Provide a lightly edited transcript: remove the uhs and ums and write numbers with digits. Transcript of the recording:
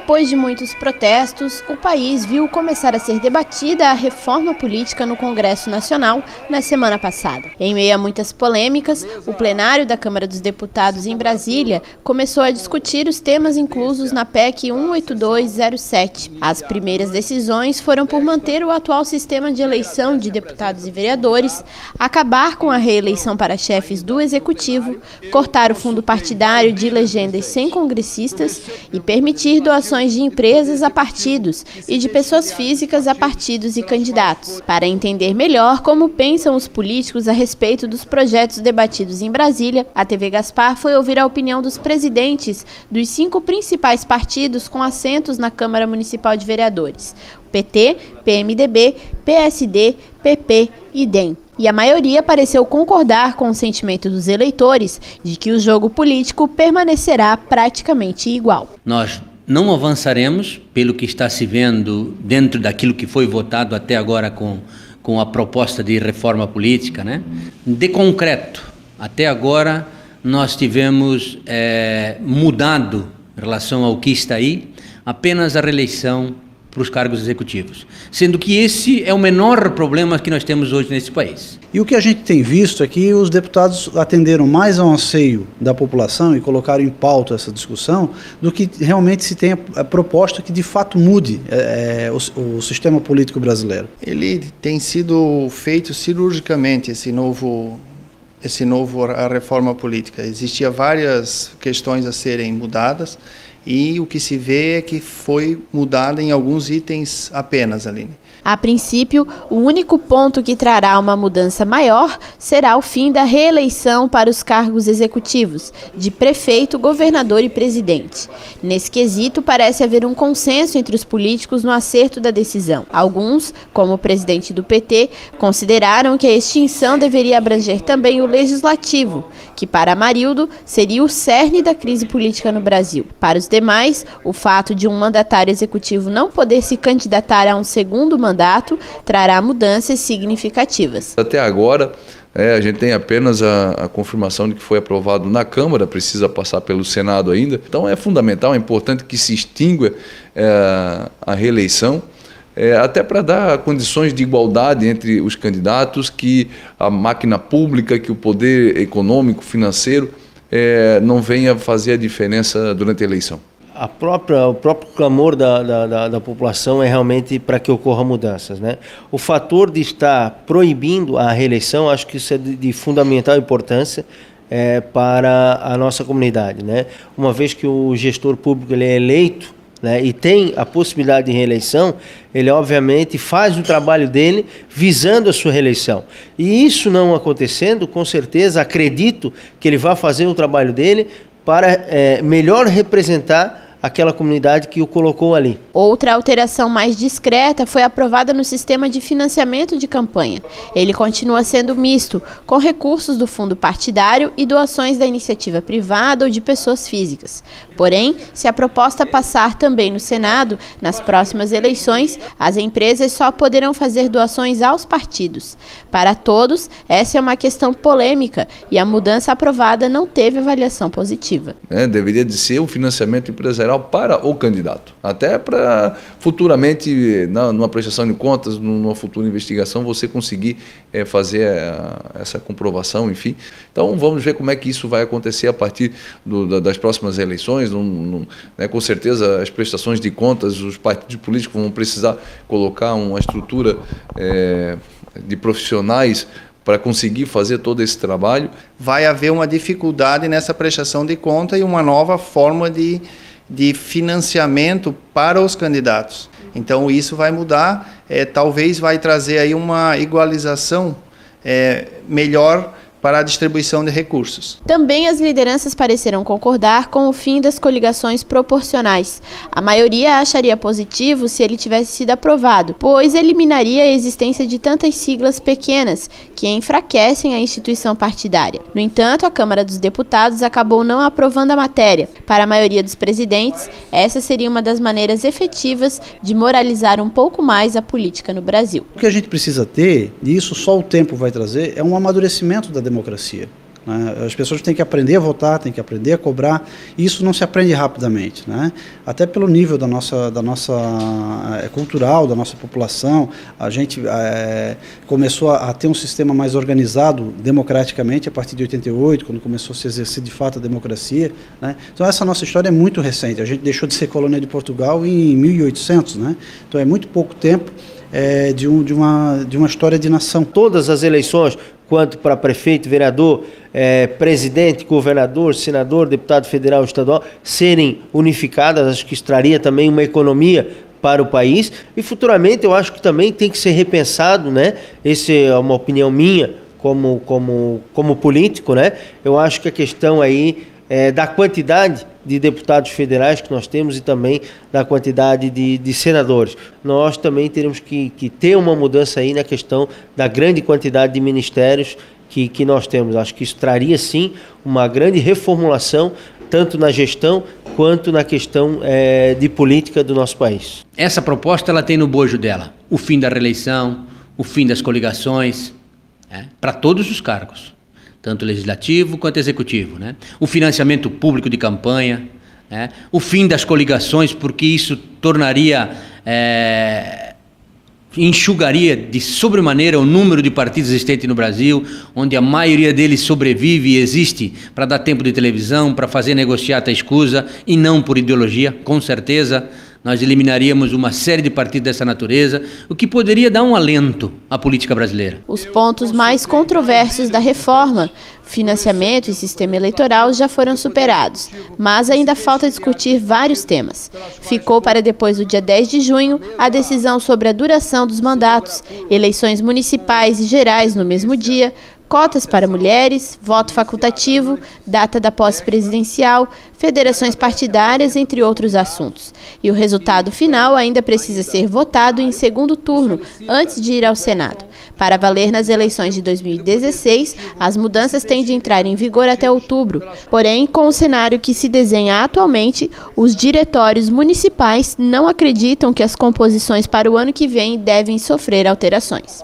Depois de muitos protestos, o país viu começar a ser debatida a reforma política no Congresso Nacional na semana passada. Em meio a muitas polêmicas, o plenário da Câmara dos Deputados em Brasília começou a discutir os temas inclusos na PEC 18207. As primeiras decisões foram por manter o atual sistema de eleição de deputados e vereadores, acabar com a reeleição para chefes do Executivo, cortar o fundo partidário de legendas sem congressistas e permitir doações de empresas a partidos e de pessoas físicas a partidos e candidatos. Para entender melhor como pensam os políticos a respeito dos projetos debatidos em Brasília, a TV Gaspar foi ouvir a opinião dos presidentes dos 5 principais partidos com assentos na Câmara Municipal de Vereadores: PT, PMDB, PSD, PP e DEM. E a maioria pareceu concordar com o sentimento dos eleitores de que o jogo político permanecerá praticamente igual. Nós não avançaremos pelo que está se vendo dentro daquilo que foi votado até agora com a proposta de reforma política, né? De concreto, até agora nós tivemos mudado em relação ao que está aí, apenas a reeleição para os cargos executivos, sendo que esse é o menor problema que nós temos hoje nesse país. E o que a gente tem visto é que os deputados atenderam mais ao anseio da população e colocaram em pauta essa discussão do que realmente se tem a proposta que de fato mude o sistema político brasileiro. Ele tem sido feito cirurgicamente, a reforma política. Existiam várias questões a serem mudadas, e o que se vê é que foi mudado em alguns itens apenas, Aline. A princípio, o único ponto que trará uma mudança maior será o fim da reeleição para os cargos executivos, de prefeito, governador e presidente. Nesse quesito, parece haver um consenso entre os políticos no acerto da decisão. Alguns, como o presidente do PT, consideraram que a extinção deveria abranger também o legislativo, que para Amarildo seria o cerne da crise política no Brasil. Para os demais, o fato de um mandatário executivo não poder se candidatar a um segundo mandato trará mudanças significativas. Até agora, a gente tem apenas a confirmação de que foi aprovado na Câmara, precisa passar pelo Senado ainda. Então é fundamental, é importante que se extinga a reeleição, até para dar condições de igualdade entre os candidatos, que a máquina pública, que o poder econômico, financeiro, não venha fazer a diferença durante a eleição. O próprio clamor da população é realmente para que ocorram mudanças, né? O fator de estar proibindo a reeleição, acho que isso é de fundamental importância para a nossa comunidade, né? Uma vez que o gestor público ele é eleito, né, e tem a possibilidade de reeleição, ele obviamente faz o trabalho dele visando a sua reeleição. E isso não acontecendo, com certeza, acredito que ele vai fazer o trabalho dele para melhor representar aquela comunidade que o colocou ali. Outra alteração mais discreta foi aprovada no sistema de financiamento de campanha. Ele continua sendo misto, com recursos do fundo partidário e doações da iniciativa privada ou de pessoas físicas. Porém, se a proposta passar também no Senado, nas próximas eleições, as empresas só poderão fazer doações aos partidos. Para todos, essa é uma questão polêmica e a mudança aprovada não teve avaliação positiva. Deveria de ser um financiamento empresarial para o candidato, até para futuramente, numa prestação de contas, numa futura investigação, você conseguir fazer essa comprovação, enfim. Então vamos ver como é que isso vai acontecer a partir das próximas eleições. Com certeza as prestações de contas, os partidos políticos vão precisar colocar uma estrutura de profissionais para conseguir fazer todo esse trabalho. Vai haver uma dificuldade nessa prestação de conta e uma nova forma de financiamento para os candidatos. Então isso vai mudar, talvez vai trazer aí uma igualização melhor para a distribuição de recursos. Também as lideranças pareceram concordar com o fim das coligações proporcionais. A maioria acharia positivo se ele tivesse sido aprovado, pois eliminaria a existência de tantas siglas pequenas que enfraquecem a instituição partidária. No entanto, a Câmara dos Deputados acabou não aprovando a matéria. Para a maioria dos presidentes, essa seria uma das maneiras efetivas de moralizar um pouco mais a política no Brasil. O que a gente precisa ter, e isso só o tempo vai trazer, é um amadurecimento da democracia. né? As pessoas têm que aprender a votar, têm que aprender a cobrar, e isso não se aprende rapidamente, né? Até pelo nível da nossa cultural, da nossa população. A gente começou a ter um sistema mais organizado democraticamente a partir de 88, quando começou a se exercer de fato a democracia, né? Então essa nossa história é muito recente. A gente deixou de ser colônia de Portugal em 1800, né? Então é muito pouco tempo de uma história de nação. Todas as eleições, quanto para prefeito, vereador, presidente, governador, senador, deputado federal, estadual, serem unificadas, acho que isso traria também uma economia para o país, e futuramente eu acho que também tem que ser repensado, né? Essa é uma opinião minha como político, né? Eu acho que a questão aí da quantidade de deputados federais que nós temos e também da quantidade de senadores. Nós também teremos que ter uma mudança aí na questão da grande quantidade de ministérios que nós temos. Acho que isso traria, sim, uma grande reformulação, tanto na gestão quanto na questão de política do nosso país. Essa proposta ela tem no bojo dela o fim da reeleição, o fim das coligações, para todos os cargos, tanto legislativo quanto executivo, né? O financiamento público de campanha, o fim das coligações, porque isso tornaria, enxugaria de sobremaneira o número de partidos existentes no Brasil, onde a maioria deles sobrevive e existe para dar tempo de televisão, para fazer negociata escusa e não por ideologia, com certeza. Nós eliminaríamos uma série de partidos dessa natureza, o que poderia dar um alento à política brasileira. Os pontos mais controversos da reforma, financiamento e sistema eleitoral, já foram superados, mas ainda falta discutir vários temas. Ficou para depois do dia 10 de junho a decisão sobre a duração dos mandatos, eleições municipais e gerais no mesmo dia, cotas para mulheres, voto facultativo, data da posse presidencial, federações partidárias, entre outros assuntos. E o resultado final ainda precisa ser votado em segundo turno, antes de ir ao Senado. Para valer nas eleições de 2016, as mudanças têm de entrar em vigor até outubro. Porém, com o cenário que se desenha atualmente, os diretórios municipais não acreditam que as composições para o ano que vem devem sofrer alterações.